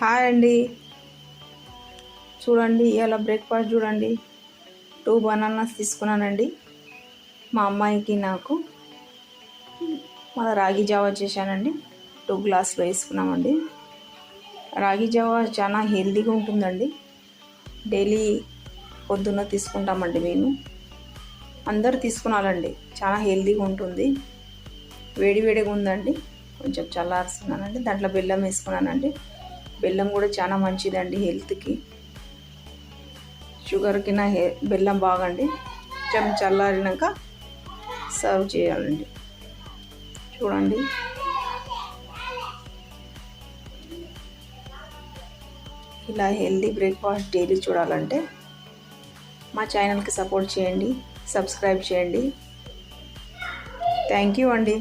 Hi అండి. చూడండి ఇవాళ బ్రేక్ఫాస్ట్ చూడండి. 2 బనానాస్ తీసుకున్నానండి. మా అమ్మాయికి నాకు రాగి జావా చేశానండి. 2 గ్లాసులు వేసుకున్నామండి. రాగి జావా చాలా హెల్తీగా ఉంటుందండి. డైలీ పొద్దున్న తీసుకుంటామండి. మేము అందరు తీసుకున్నానండి. చాలా హెల్తీగా ఉంటుంది. వేడివేడిగా ఉందండి. కొంచెం చల్లారుస్తున్నానండి. దాంట్లో బెల్లం వేసుకున్నానండి. బెల్లం కూడా చాలా మంచిదండి హెల్త్కి. షుగర్కి బెల్లం బాగండి. కొంచెం చల్లారినాక సర్వ్ చేయాలండి. చూడండి ఇలా హెల్తీ బ్రేక్ఫాస్ట్ డైలీ చూడాలంటే మా ఛానల్కి సపోర్ట్ చేయండి, సబ్స్క్రైబ్ చేయండి. థ్యాంక్ యూ అండి.